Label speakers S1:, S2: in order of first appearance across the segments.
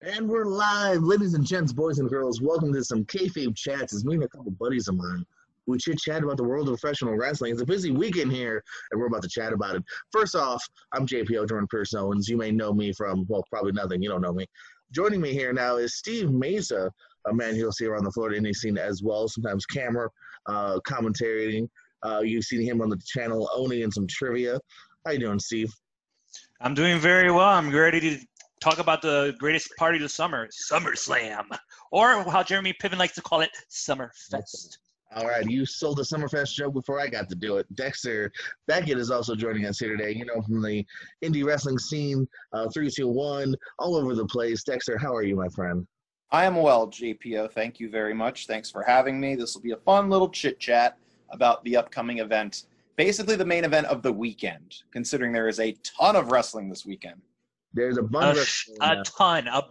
S1: And we're live, ladies and gents, boys and girls. Welcome to some Kayfabe chats. It's me and a couple buddies of mine. We chit chat about the world of professional wrestling. It's a busy weekend here, and we're about to chat about it. First off, I'm JPO, Jordan Pierce Owens. You may know me from, well, probably nothing. You don't know me. Joining me here now is Steve Mesa, a man you'll see around the Florida indie scene as well, sometimes camera, commentating. You've seen him on the channel owning and some trivia. How you doing, Steve?
S2: I'm doing very well. I'm ready to talk about the greatest party of the summer, SummerSlam, or how Jeremy Piven likes to call it, Summerfest.
S1: All right, you sold the Summerfest joke before I got to do it. Dexter Beckett is also joining us here today, from the indie wrestling scene, 321, all over the place. Dexter, how are you, my friend?
S3: I am well, JPO. Thank you very much. Thanks for having me. This will be a fun little chit-chat about the upcoming event. Basically the main event of the weekend, considering there is a ton of wrestling this weekend.
S1: There's a bunch
S2: a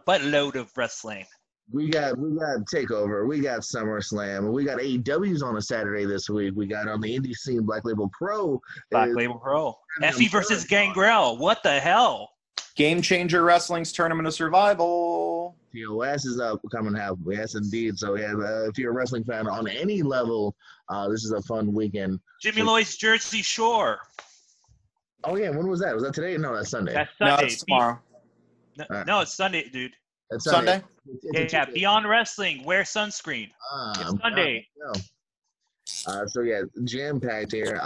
S2: buttload of wrestling.
S1: We got Takeover, we got SummerSlam, we got AEW's on a Saturday this week. We got on the indie scene Black Label Pro.
S2: Effie versus Gangrel. What the hell?
S3: Game Changer Wrestling's Tournament of Survival.
S1: TOS is coming out. Yes, indeed. So, yeah, if you're a wrestling fan on any level, this is a fun weekend.
S2: Jimmy Lloyd's Jersey Shore.
S1: Oh, yeah. When was that? Was that today? No, that's Sunday.
S2: That's Sunday.
S3: No, it's tomorrow.
S2: No, it's Sunday, dude.
S1: That's
S3: Sunday?
S2: Yeah, Beyond Wrestling. Wear sunscreen. It's Sunday.
S1: So, yeah, jam-packed here.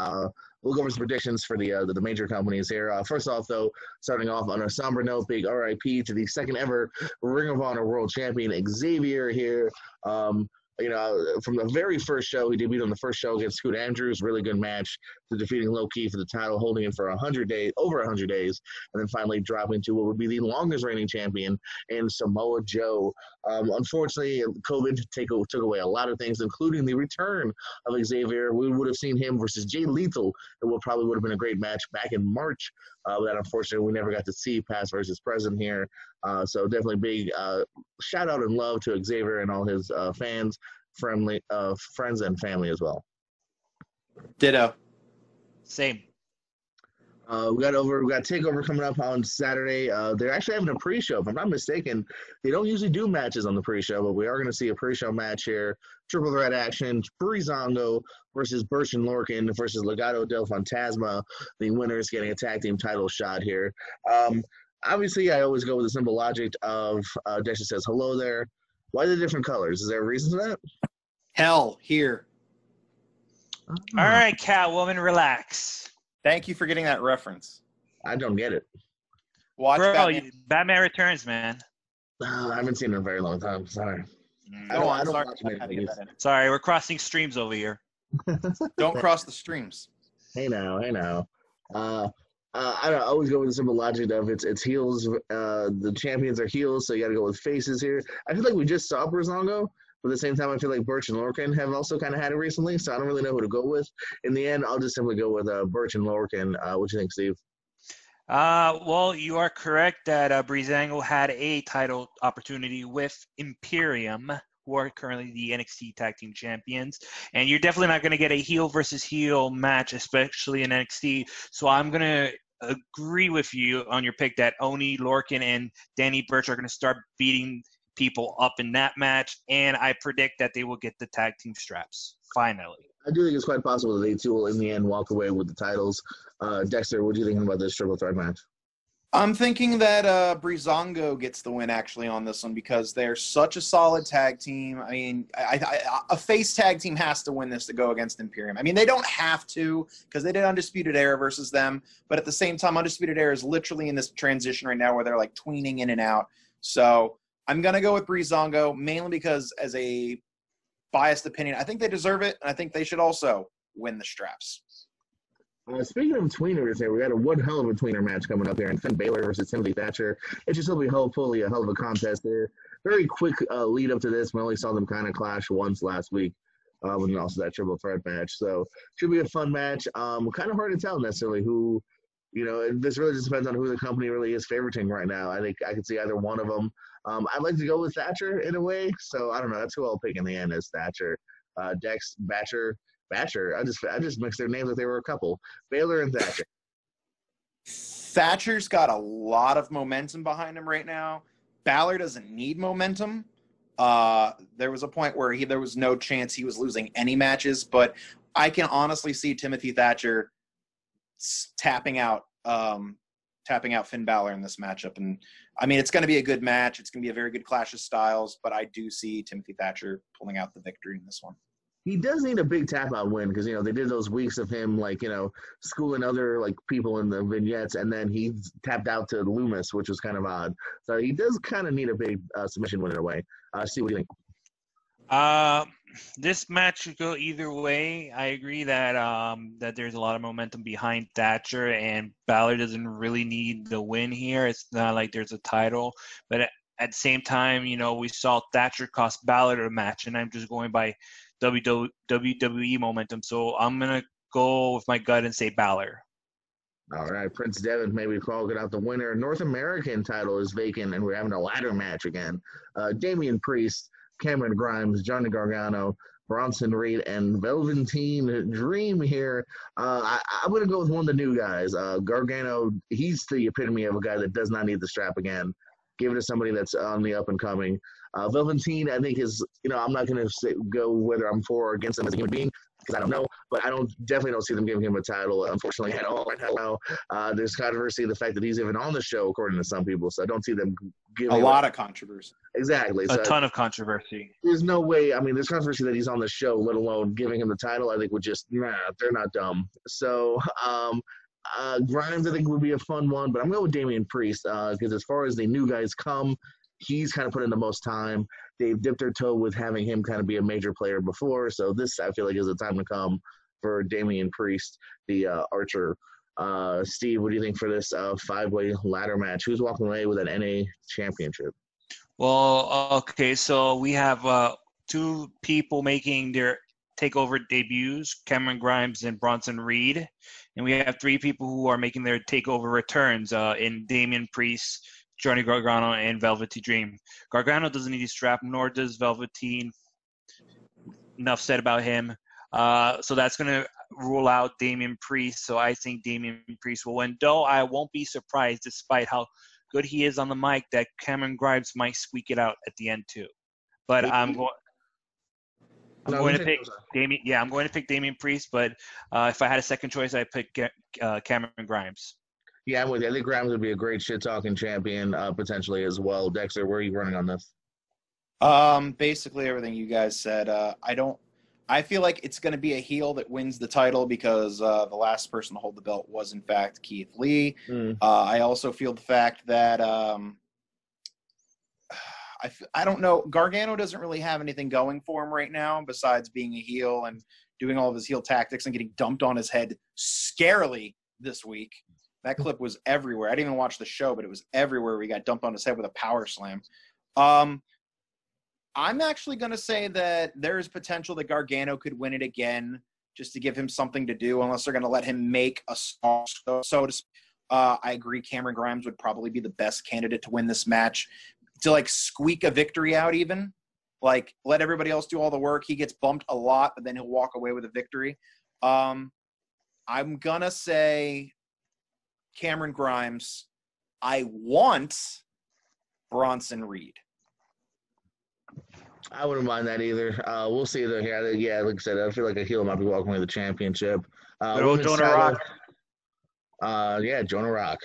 S1: We'll go over some predictions for the major companies here. First off, though, starting off on a somber note, big RIP to the second ever Ring of Honor World Champion, Xavier here. From the very first show, he debuted on the first show against Scoot Andrews, really good match, to defeating Low Key for the title, holding it for over 100 days, and then finally dropping to what would be the longest reigning champion in Samoa Joe. Unfortunately, COVID took away a lot of things, including the return of Xavier. We would have seen him versus Jay Lethal, and what probably would have been a great match back in March. That unfortunately we never got to see past versus present here. So definitely big shout out and love to Xavier and all his fans, friends and family as well.
S3: Ditto.
S2: Same.
S1: We got Takeover coming up on Saturday. They're actually having a pre-show. If I'm not mistaken, they don't usually do matches on the pre-show, but we are going to see a pre-show match here. Triple threat action: Breezango versus Birch and Lorcan versus Legado del Fantasma. The winner is getting a tag team title shot here. Obviously, I always go with the simple logic of Dexter says hello there. Why the different colors? Is there a reason for that?
S3: Hell, here.
S2: All right, Catwoman, relax.
S3: Thank you for getting that reference.
S1: I don't get it.
S3: Watch
S2: Batman Returns, man.
S1: I haven't seen it in a very long time. Sorry.
S2: Sorry, we're crossing streams over here.
S3: Don't cross the streams.
S1: Hey now. I always go with the simple logic of it's heels. The champions are heels, so you got to go with faces here. I feel like we just saw Breezango, but at the same time, I feel like Birch and Lorcan have also kind of had it recently, so I don't really know who to go with. In the end, I'll just simply go with Birch and Lorcan. What do you think, Steve?
S2: Well, you are correct that Breezango had a title opportunity with Imperium, who are currently the NXT Tag Team Champions. And you're definitely not going to get a heel versus heel match, especially in NXT. So I'm going to agree with you on your pick that Oni, Lorcan, and Danny Burch are going to start beating people up in that match. And I predict that they will get the tag team straps, finally.
S1: I do think it's quite possible that they two will, in the end, walk away with the titles. Dexter, what do you think about this triple threat match?
S3: I'm thinking that Breezango gets the win actually on this one because they're such a solid tag team. I mean, a face tag team has to win this to go against Imperium. I mean, they don't have to because they did Undisputed Era versus them. But at the same time, Undisputed Era is literally in this transition right now where they're like tweening in and out. So I'm going to go with Breezango mainly because as a biased opinion, I think they deserve it. And I think they should also win the straps.
S1: Speaking of tweeners here, we got one hell of a tweener match coming up here, and Finn Balor versus Timothy Thatcher. It should still be hopefully a hell of a contest there. Very quick lead up to this. We only saw them kind of clash once last week, and also that triple threat match. So should be a fun match. Kind of hard to tell necessarily who, this really just depends on who the company really is favoriting right now. I think I could see either one of them. I'd like to go with Thatcher in a way, so I don't know. That's who I'll pick in the end is Thatcher. Dex, Thatcher. I just mixed their names like they were a couple. Balor and Thatcher.
S3: Thatcher's got a lot of momentum behind him right now. Balor doesn't need momentum. There was a point where there was no chance he was losing any matches, but I can honestly see Timothy Thatcher tapping out Finn Balor in this matchup. And I mean, it's going to be a good match. It's going to be a very good clash of styles, but I do see Timothy Thatcher pulling out the victory in this one.
S1: He does need a big tap out win because, they did those weeks of him, schooling other, people in the vignettes, and then he tapped out to Loomis, which was kind of odd. So he does kind of need a big submission win in a way. See, what do you think?
S2: This match could go either way. I agree that that there's a lot of momentum behind Thatcher, and Balor doesn't really need the win here. It's not like there's a title, but at the same time, we saw Thatcher cost Balor a match, and I'm just going by WWE momentum. So I'm gonna go with my gut and say Balor.
S1: All right, Prince Devitt maybe calling out the winner. North American title is vacant, and we're having a ladder match again. Damian Priest, Cameron Grimes, Johnny Gargano, Bronson Reed, and Velveteen Dream here. I'm going to go with one of the new guys. Gargano, he's the epitome of a guy that does not need the strap again. Give it to somebody that's on the up and coming. Velveteen, I think, is, I'm not going to go whether I'm for or against him as a human being because I don't know, but I definitely don't see them giving him a title, unfortunately, at all right now. There's controversy, the fact that he's even on the show, according to some people, so I don't see them giving
S3: a lot of controversy.
S1: Exactly.
S2: A ton of controversy.
S1: There's no way. I mean, there's controversy that he's on the show, let alone giving him the title. I think would just, they're not dumb. So, Grimes, I think, would be a fun one, but I'm going with Damian Priest because as far as the new guys come, he's kind of put in the most time. They've dipped their toe with having him kind of be a major player before, so this, I feel like, is the time to come for Damian Priest, the Archer. Steve, what do you think for this five-way ladder match? Who's walking away with an NA championship?
S2: Well, okay, so we have two people making their Takeover debuts, Cameron Grimes and Bronson Reed. And we have three people who are making their Takeover returns in Damian Priest, Johnny Gargano, and Velveteen Dream. Gargano doesn't need a strap, nor does Velveteen. Enough said about him. So that's going to rule out Damian Priest. So I think Damian Priest will win. Though I won't be surprised, despite how good he is on the mic, that Cameron Grimes might squeak it out at the end too. But I'm going to pick Damian. Yeah, I'm going to pick Damian Priest. But if I had a second choice, I'd pick Cameron Grimes.
S1: Yeah, I'm with you. I think Grimes would be a great shit-talking champion potentially as well. Dexter, where are you running on this?
S3: Basically everything you guys said. I feel like it's going to be a heel that wins the title because the last person to hold the belt was, in fact, Keith Lee. I also feel the fact that I don't know. Gargano doesn't really have anything going for him right now besides being a heel and doing all of his heel tactics and getting dumped on his head scarily this week. That clip was everywhere. I didn't even watch the show, but it was everywhere where he got dumped on his head with a power slam. I'm actually going to say that there is potential that Gargano could win it again just to give him something to do, unless they're going to let him make a song. So I agree Cameron Grimes would probably be the best candidate to win this match, to squeak a victory out even. Let everybody else do all the work. He gets bumped a lot, but then he'll walk away with a victory. I'm going to say Cameron Grimes. I want Bronson Reed.
S1: I wouldn't mind that either. We'll see though. Yeah, like I said, I feel like a heel might be walking away with the championship.
S2: Jonah Rock.
S1: Jonah Rock.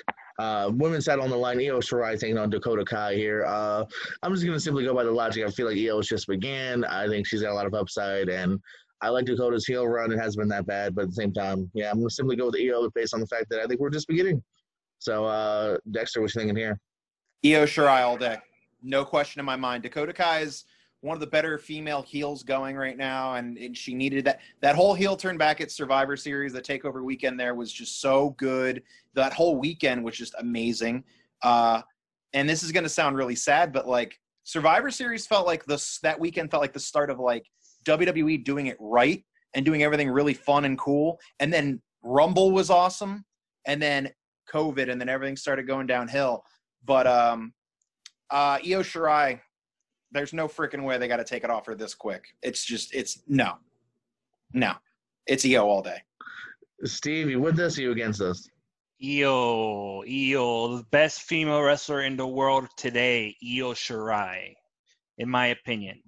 S1: Women's title on the line. Io Shirai taking on Dakota Kai here. I'm just gonna simply go by the logic. I feel like Io's just began. I think she's got a lot of upside, and I like Dakota's heel run. It hasn't been that bad, but at the same time, yeah, I'm gonna simply go with Io based on the fact that I think we're just beginning. So, Dexter, what you thinking here?
S3: Io Shirai all day. No question in my mind. Dakota Kai is one of the better female heels going right now, and she needed that. That whole heel turn back at Survivor Series, the Takeover weekend there was just so good. That whole weekend was just amazing. And this is going to sound really sad, but Survivor Series felt like that weekend felt like the start of WWE doing it right and doing everything really fun and cool. And then Rumble was awesome, and then COVID, and then everything started going downhill. But Io Shirai, there's no freaking way they got to take it off her this quick. No. It's Io all day.
S1: Steve, you with us or you against us?
S2: Io, the best female wrestler in the world today, Io Shirai, in my opinion.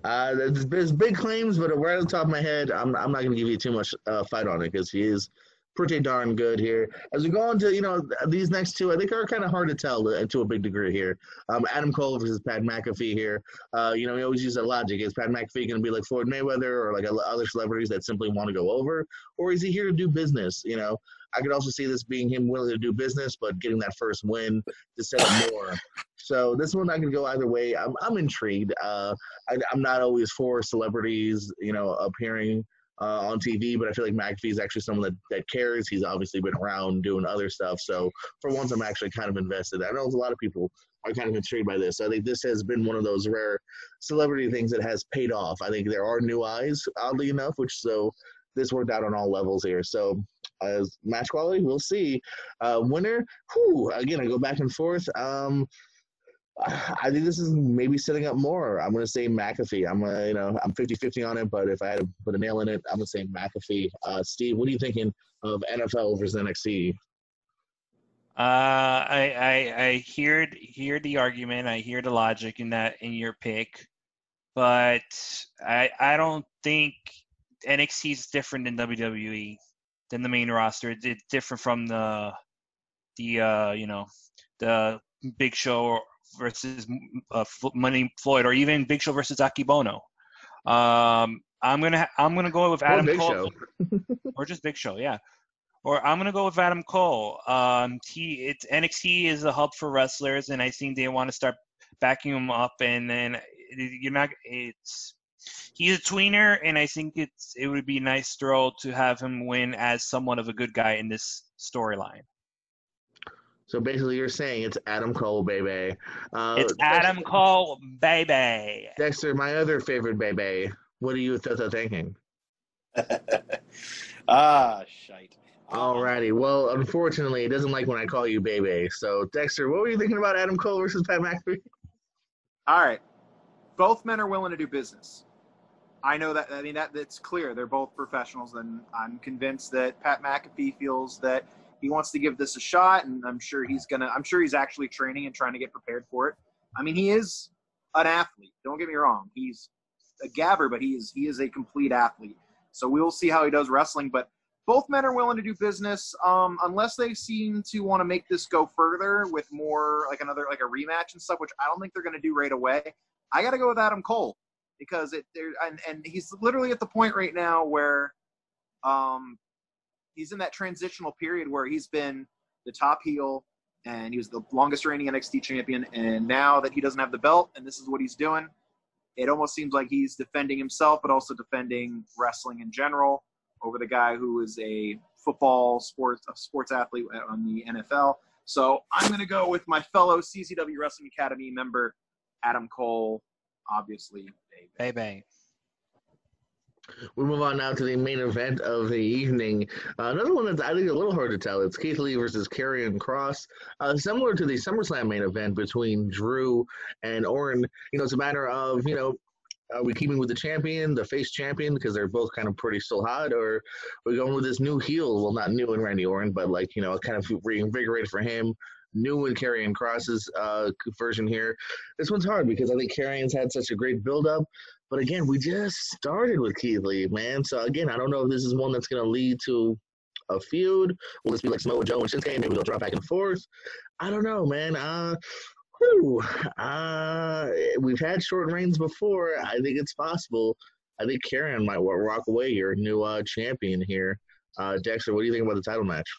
S1: There's big claims, but right on the top of my head, I'm not going to give you too much fight on it because he is pretty darn good here. As we go on to these next two, I think are kind of hard to tell to a big degree here. Adam Cole versus Pat McAfee here. We always use that logic. Is Pat McAfee going to be like Floyd Mayweather or like other celebrities that simply want to go over, or is he here to do business? I could also see this being him willing to do business, but getting that first win to set up more. So this one I can go either way. I'm intrigued. I'm not always for celebrities, appearing on TV, but I feel like McAfee is actually someone that cares. He's obviously been around doing other stuff. So for once, I'm actually kind of invested. I know a lot of people are kind of intrigued by this. I think this has been one of those rare celebrity things that has paid off. I think there are new eyes, oddly enough, so this worked out on all levels here. So as match quality, we'll see. Winner, again, I go back and forth. I think this is maybe setting up more. I'm going to say McAfee. I'm 50-50 on it, but if I had to put a nail in it, I'm going to say McAfee. Steve, what are you thinking of NFL versus NXT?
S2: I hear the argument. I hear the logic in your pick, but I don't think NXT is different than WWE, than the main roster. It's different from the Big Show versus Money Floyd, or even Big Show versus Akibono. I'm gonna go with Adam Cole, or just Big Show, yeah. Or I'm gonna go with Adam Cole. NXT is a hub for wrestlers, and I think they want to start backing him up. And then he's a tweener, and I think it would be a nice throw to have him win as somewhat of a good guy in this storyline.
S1: So basically, you're saying it's Adam Cole, baby.
S2: It's Adam Cole, baby.
S1: Dexter, my other favorite baby. What are you thinking?
S3: Shite.
S1: Alrighty. Well, unfortunately, it doesn't like when I call you baby. So, Dexter, what were you thinking about Adam Cole versus Pat McAfee?
S3: All right. Both men are willing to do business. I know that. I mean, that's clear. They're both professionals, and I'm convinced that Pat McAfee feels that he wants to give this a shot, and I'm sure he's actually training and trying to get prepared for it. I mean, he is an athlete. Don't get me wrong. He's a gabber, but he is a complete athlete. So we will see how he does wrestling. But both men are willing to do business, unless they seem to want to make this go further with more like a rematch and stuff, which I don't think they're going to do right away. I got to go with Adam Cole because and he's literally at the point right now where he's in that transitional period where he's been the top heel and he was the longest reigning NXT champion. And now that he doesn't have the belt and this is what he's doing, it almost seems like he's defending himself, but also defending wrestling in general over the guy who is a sports athlete on the NFL. So I'm going to go with my fellow CZW Wrestling Academy member, Adam Cole, obviously.
S2: Baby.
S1: We move on now to the main event of the evening. Another one that's, I think, a little hard to tell. It's Keith Lee versus Karrion Kross. Similar to the SummerSlam main event between Drew and Orton. It's a matter of, are we keeping with the champion, the face champion, because they're both kind of pretty still hot, or are we going with this new heel? Well, not new in Randy Orton, but kind of reinvigorated for him. New in Karrion Kross's version here. This one's hard because I think Karrion's had such a great build-up. But again, we just started with Keith Lee, man. So again, I don't know if this is one that's going to lead to a feud. Will this be like Samoa Joe and Shinsuke? Maybe they'll drop back and forth. I don't know, man. We've had short reigns before. I think it's possible. I think Karrion might walk away here, new champion here. Dexter, what do you think about the title match?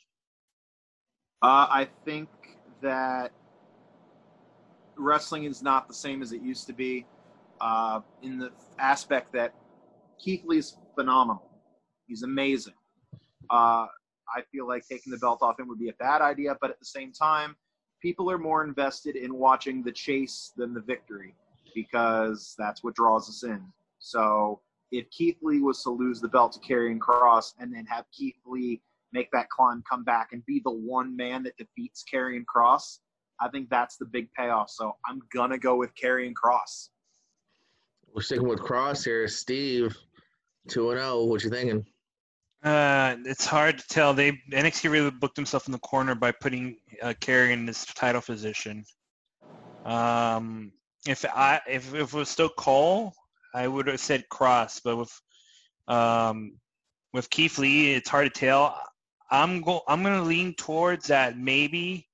S3: I think that wrestling is not the same as it used to be. In the aspect that Keith Lee's phenomenal. He's amazing. I feel like taking the belt off him would be a bad idea, but at the same time, people are more invested in watching the chase than the victory because that's what draws us in. So if Keith Lee was to lose the belt to Karrion Kross and then have Keith Lee make that climb, come back, and be the one man that defeats Karrion Kross, I think that's the big payoff. So I'm going to go with Karrion Kross.
S1: We're sticking with Kross here. Steve, 2-0. What you thinking?
S2: It's hard to tell. NXT really booked himself in the corner by putting Kerry in this title position. If it was still Cole, I would have said Cross, but with Keith Lee, it's hard to tell. I'm gonna lean towards that maybe.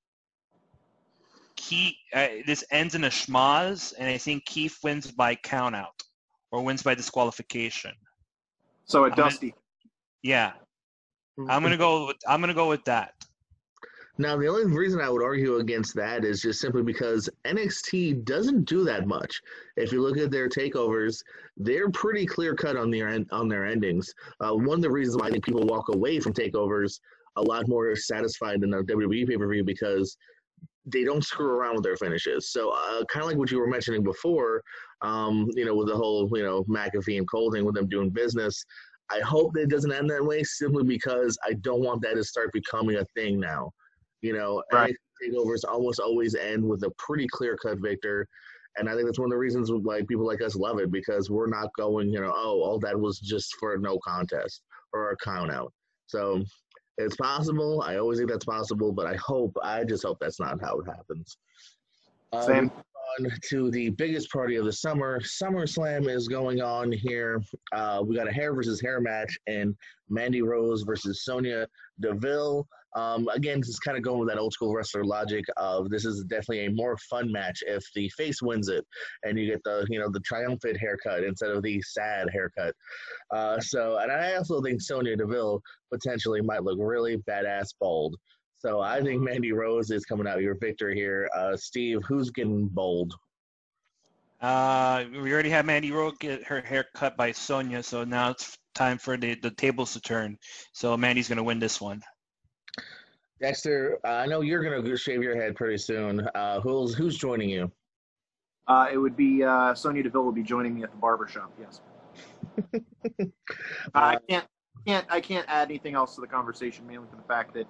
S2: This ends in a schmoz, and I think Keith wins by countout or wins by disqualification.
S3: So a Dusty.
S2: Yeah, I'm gonna go with that.
S1: Now, the only reason I would argue against that is just simply because NXT doesn't do that much. If you look at their takeovers, they're pretty clear cut on their endings. One of the reasons why I think people walk away from takeovers a lot more satisfied than a WWE pay-per-view because they don't screw around with their finishes. So kind of like what you were mentioning before, with the whole, McAfee and Cole thing with them doing business. I hope that it doesn't end that way simply because I don't want that to start becoming a thing now.
S3: Right.
S1: Takeovers almost always end with a pretty clear-cut victor. And I think that's one of the reasons why people like us love it because we're not going, all that was just for a no contest or a count out. So it's possible. I always think that's possible, but I just hope that's not how it happens.
S3: Same.
S1: On to the biggest party of the summer. SummerSlam is going on here. We got a hair versus hair match and Mandy Rose versus Sonya Deville. Again, just kind of going with that old school wrestler logic of this is definitely a more fun match if the face wins it and you get the triumphant haircut instead of the sad haircut. And I also think Sonya Deville potentially might look really badass bald. So I think Mandy Rose is coming out your victor here. Steve, who's getting bold?
S2: We already had Mandy Rose get her hair cut by Sonya, so now it's time for the tables to turn. So Mandy's going to win this one.
S1: Dexter, I know you're going to shave your head pretty soon. Who's joining you?
S3: It would be Sonya Deville will be joining me at the barbershop. Yes. I can't add anything else to the conversation, mainly for the fact that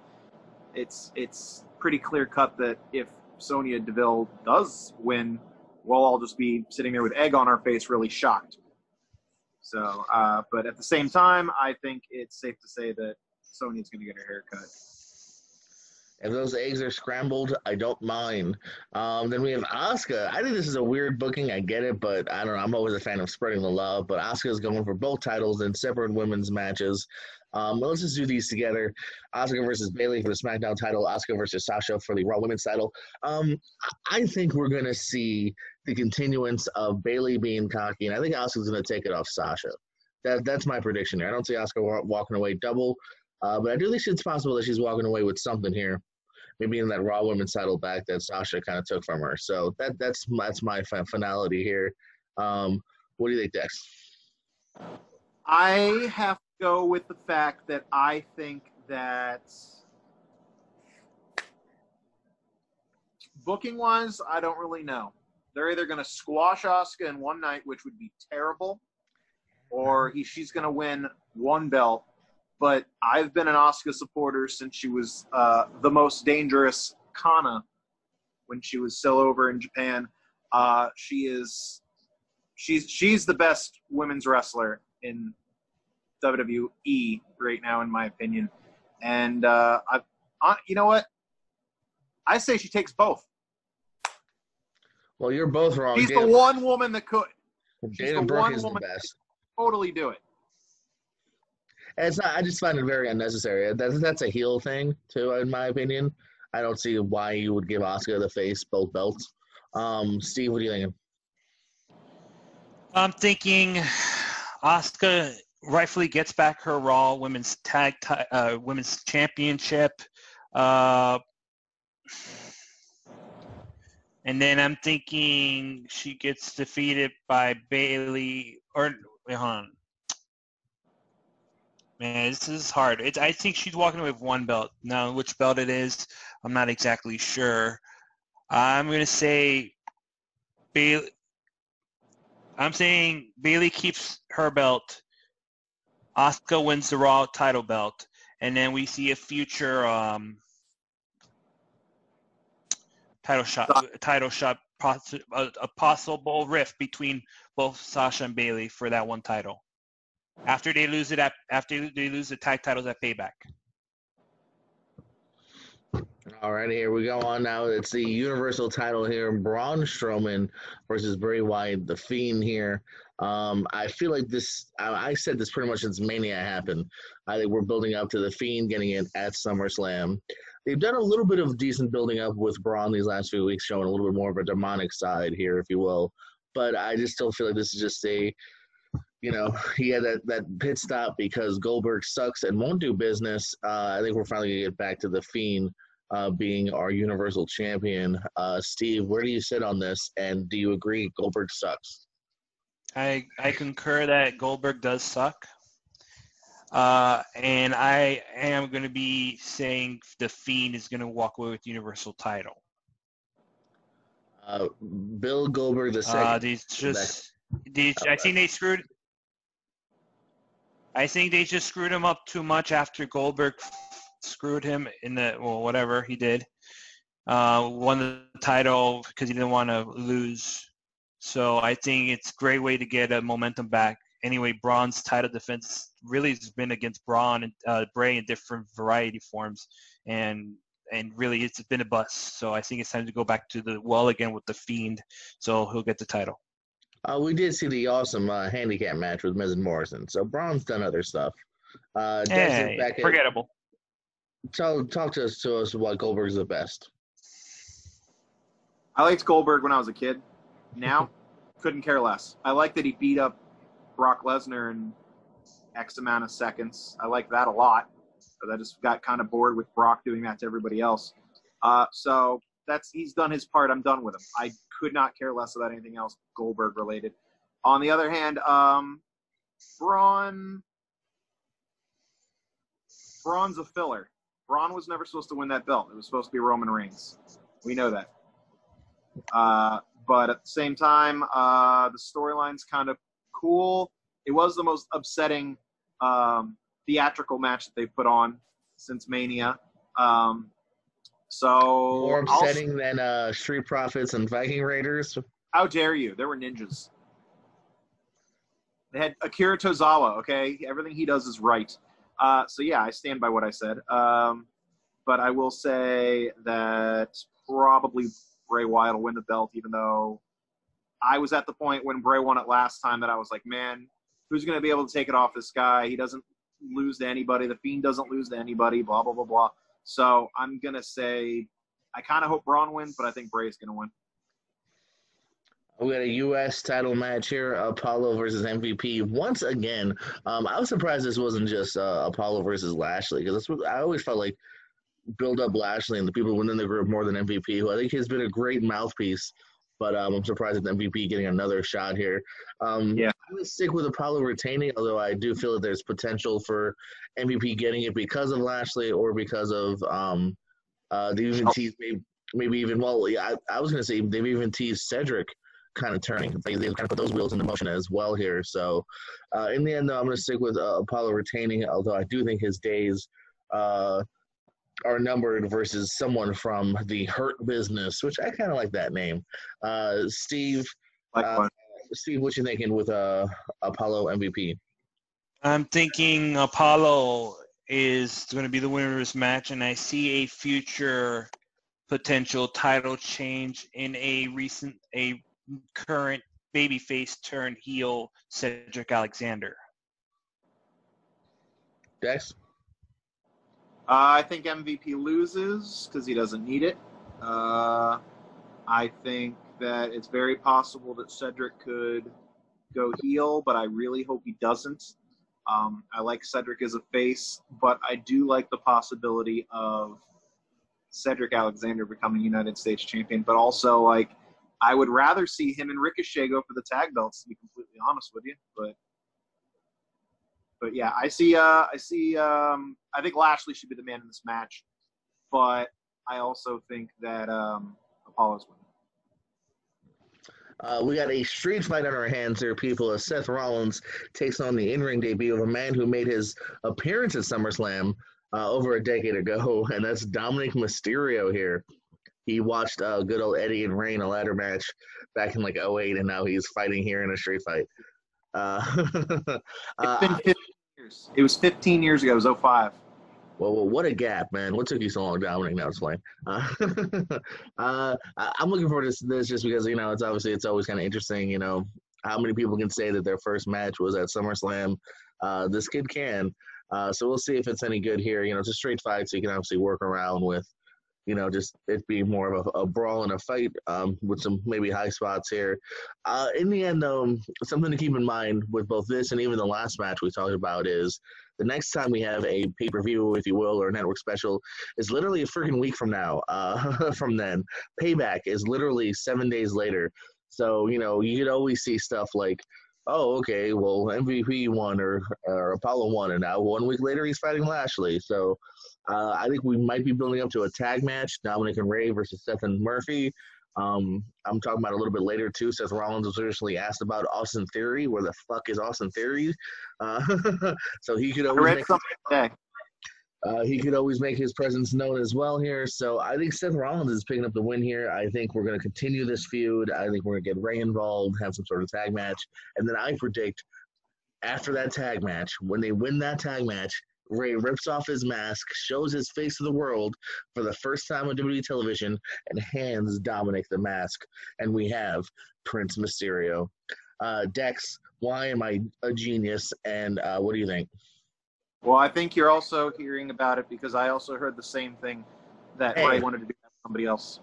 S3: it's pretty clear cut that if Sonya Deville does win, we'll all just be sitting there with egg on our face, really shocked. So, but at the same time, I think it's safe to say that Sonya's going to get her hair cut.
S1: If those eggs are scrambled, I don't mind. Then we have Asuka. I think this is a weird booking. I get it, but I don't know. I'm always a fan of spreading the love. But Asuka is going for both titles in separate women's matches. Let's just do these together. Asuka versus Bayley for the SmackDown title. Asuka versus Sasha for the Raw Women's title. I think we're going to see the continuance of Bayley being cocky, and I think Asuka's going to take it off Sasha. That's my prediction here. I don't see Asuka walking away double, but I do think it's possible that she's walking away with something here. Maybe in that Raw Women's title back that Sasha kind of took from her. So that's my finality here. What do you think, Dex?
S3: I have to go with the fact that I think that booking-wise, I don't really know. They're either going to squash Asuka in one night, which would be terrible, or she's going to win one belt. But I've been an Asuka supporter since she was the most dangerous Kana when she was still over in Japan. She's the best women's wrestler in WWE right now, in my opinion. And you know what? I say she takes both.
S1: Well, you're both wrong.
S3: She's the one woman that could.
S1: Dana Brooke is the best.
S3: Totally do it.
S1: I just find it very unnecessary. That's a heel thing, too, in my opinion. I don't see why you would give Asuka the face both belts. Steve, what are you thinking?
S2: I'm thinking Asuka rightfully gets back her Raw Women's Women's Championship. And then I'm thinking she gets defeated by Bayley. Hold on. Man, this is hard. I think she's walking away with one belt. Now, which belt it is, I'm not exactly sure. I'm going to say Bayley. I'm saying Bayley keeps her belt. Asuka wins the Raw title belt. And then we see a future title shot, a possible rift between both Sasha and Bayley for that one title. after they lose the tag titles at Payback.
S1: All right, here we go on now. It's the Universal title here. Braun Strowman versus Bray Wyatt, the Fiend here. I feel like this, I said this pretty much since Mania happened. I think we're building up to the Fiend getting it at SummerSlam. They've done a little bit of decent building up with Braun these last few weeks, showing a little bit more of a demonic side here, if you will. But I just still feel like this is just a, he had that pit stop because Goldberg sucks and won't do business. I think we're finally going to get back to the Fiend being our Universal Champion. Steve, where do you sit on this? And do you agree Goldberg sucks?
S2: I concur that Goldberg does suck. And I am going to be saying the Fiend is going to walk away with the Universal title.
S1: Bill Goldberg the second.
S2: I think they screwed. I think they just screwed him up too much after Goldberg screwed him in whatever he did. Won the title because he didn't want to lose. So I think it's a great way to get a momentum back. Anyway, Braun's title defense really has been against Braun and Bray in different variety forms, and really it's been a bust. So I think it's time to go back to the well again with the Fiend, so he'll get the title.
S1: We did see the awesome handicap match with Miz and Morrison. So Braun's done other stuff.
S2: Forgettable.
S1: Talk to us about Goldberg's the best.
S3: I liked Goldberg when I was a kid. Now, couldn't care less. I like that he beat up Brock Lesnar in X amount of seconds. I like that a lot. But I just got kind of bored with Brock doing that to everybody else. So he's done his part. I'm done with him. I could not care less about anything else Goldberg related. On the other hand, Braun's a filler. Braun was never supposed to win that belt. It was supposed to be Roman Reigns. We know that. But at the same time, the storyline's kind of cool. It was the most upsetting theatrical match that they've put on since Mania. So
S1: more upsetting than Street Profits and Viking Raiders?
S3: How dare you? There were ninjas. They had Akira Tozawa, okay? Everything he does is right. So, yeah, I stand by what I said. But I will say that probably Bray Wyatt will win the belt, even though I was at the point when Bray won it last time that I was like, man, who's going to be able to take it off this guy? He doesn't lose to anybody. The Fiend doesn't lose to anybody, blah, blah, blah, blah. So I'm going to say I kind of hope Braun wins, but I think Bray's going to win.
S1: We got a U.S. title match here, Apollo versus MVP. Once again, I was surprised this wasn't just Apollo versus Lashley, because I always felt like build up Lashley and the people within the group more than MVP, who I think has been a great mouthpiece. But I'm surprised at MVP getting another shot here. I'm going to stick with Apollo retaining, although I do feel that there's potential for MVP getting it because of Lashley or because of they even teased maybe even, well, yeah, I was going to say they've even teased Cedric kind of turning. They kind of put those wheels into motion as well here. So in the end, though, I'm going to stick with Apollo retaining, although I do think his days are numbered versus someone from the Hurt Business, which I kind of like that name. Steve, Steve, what you thinking with Apollo MVP?
S2: I'm thinking Apollo is going to be the winner of this match, and I see a future potential title change in a current babyface turned heel Cedric Alexander.
S1: Dex?
S3: I think MVP loses because he doesn't need it. I think that it's very possible that Cedric could go heel, but I really hope he doesn't. I like Cedric as a face, but I do like the possibility of Cedric Alexander becoming United States champion. But also, like, I would rather see him and Ricochet go for the tag belts, to be completely honest with you. But yeah, I think Lashley should be the man in this match, but I also think that Apollo's winning.
S1: We got a street fight on our hands here, people, as Seth Rollins takes on the in-ring debut of a man who made his appearance at SummerSlam over a decade ago, and that's Dominic Mysterio here. He watched good old Eddie and Reign, a ladder match back in like 2008, and now he's fighting here in a street fight.
S3: It's been 15 years. It was 15 years ago. It was '05.
S1: Well, what a gap, man! What took you so long, Dominic? Now explain. I'm looking forward to this just because it's always kind of interesting. How many people can say that their first match was at SummerSlam? This kid can. So we'll see if it's any good here. It's a straight fight, so you can obviously work around with just it being more of a brawl and a fight with some maybe high spots here. In the end, though, something to keep in mind with both this and even the last match we talked about is the next time we have a pay-per-view, if you will, or a network special is literally a freaking week from now. From then, Payback is literally 7 days later. So, you could always see stuff like, oh, okay, well, MVP won or Apollo won, and now 1 week later he's fighting Lashley. So I think we might be building up to a tag match, Dominic and Ray versus Seth and Murphy. I'm talking about a little bit later, too. Seth Rollins was originally asked about Austin Theory. Where the fuck is Austin Theory? So he could always make his presence known as well here. So I think Seth Rollins is picking up the win here. I think we're going to continue this feud. I think we're going to get Ray involved, have some sort of tag match. And then I predict after that tag match, when they win that tag match, Ray rips off his mask, shows his face to the world for the first time on WWE television, and hands Dominic the mask. And we have Prince Mysterio. Dex, why am I a genius? And what do you think?
S3: Well, I think you're also hearing about it because I also heard the same thing that Ray wanted to do with somebody else.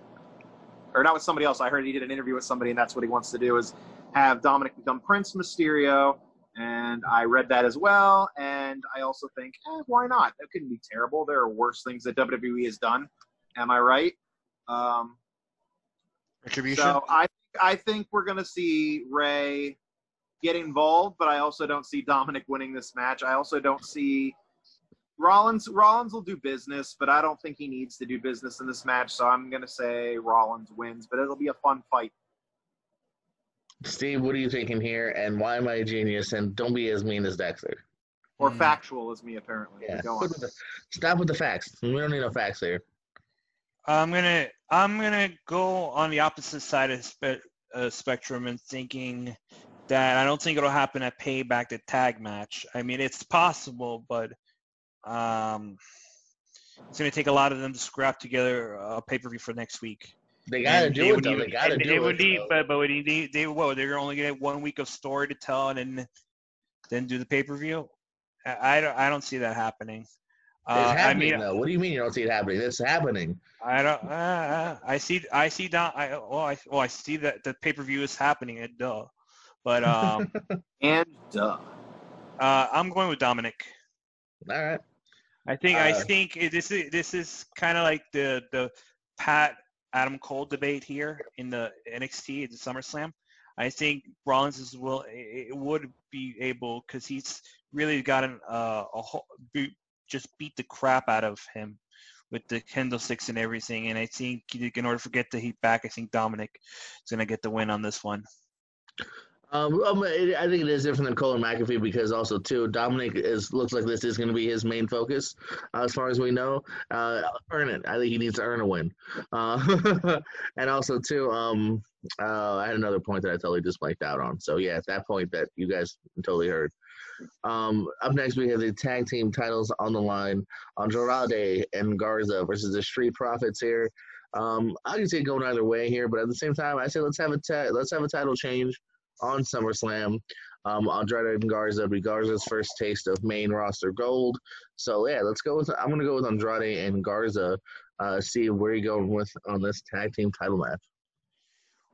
S3: Or not with somebody else. I heard he did an interview with somebody, and that's what he wants to do is have Dominic become Prince Mysterio. And I read that as well, and I also think, why not? That couldn't be terrible. There are worse things that WWE has done. Am I right?
S2: Retribution?
S3: So I think we're going to see Ray get involved, but I also don't see Dominic winning this match. I also don't see Rollins. Rollins will do business, but I don't think he needs to do business in this match, so I'm going to say Rollins wins, but it'll be a fun fight.
S1: Steve, what are you thinking here, and why am I a genius? And don't be as mean as Dexter.
S3: Or factual as me, apparently.
S1: Yeah.
S3: Go on.
S1: Stop with the facts. We don't need no facts here.
S2: I'm gonna go on the opposite side of the spectrum and thinking that I don't think it'll happen at Payback, the tag match. I mean, it's possible, but it's gonna take a lot of them to scrap together a pay-per-view for next week.
S1: They gotta do it, though. They gotta do it.
S2: But they're only gonna have 1 week of story to tell and then do the pay-per-view. I don't see that happening.
S1: It's happening, though. What do you mean you don't see it happening? It's happening.
S2: I don't. I see that the pay-per-view is happening. Duh. But
S3: and duh.
S2: I'm going with Dominic.
S1: All right.
S2: I think this is kind of like the Pat Adam Cole debate here in the NXT, the SummerSlam. I think Rollins would be able, because he's really gotten just beat the crap out of him with the candlesticks and everything. And I think in order to get the heat back, I think Dominic is going to get the win on this one.
S1: I think it is different than Cole and McAfee because also too Dominic looks like this is going to be his main focus as far as we know. Earn it. I think he needs to earn a win. And also too, I had another point that I totally just blanked out on. So yeah, at that point that you guys totally heard. Up next we have the tag team titles on the line. Andrade and Garza versus the Street Profits here. I can see it going either way here, but at the same time, I say let's have a title change on SummerSlam. Andrade and Garza be Garza's first taste of main roster gold. So yeah, I'm gonna go with Andrade and Garza. See where you're going with on this tag team title match.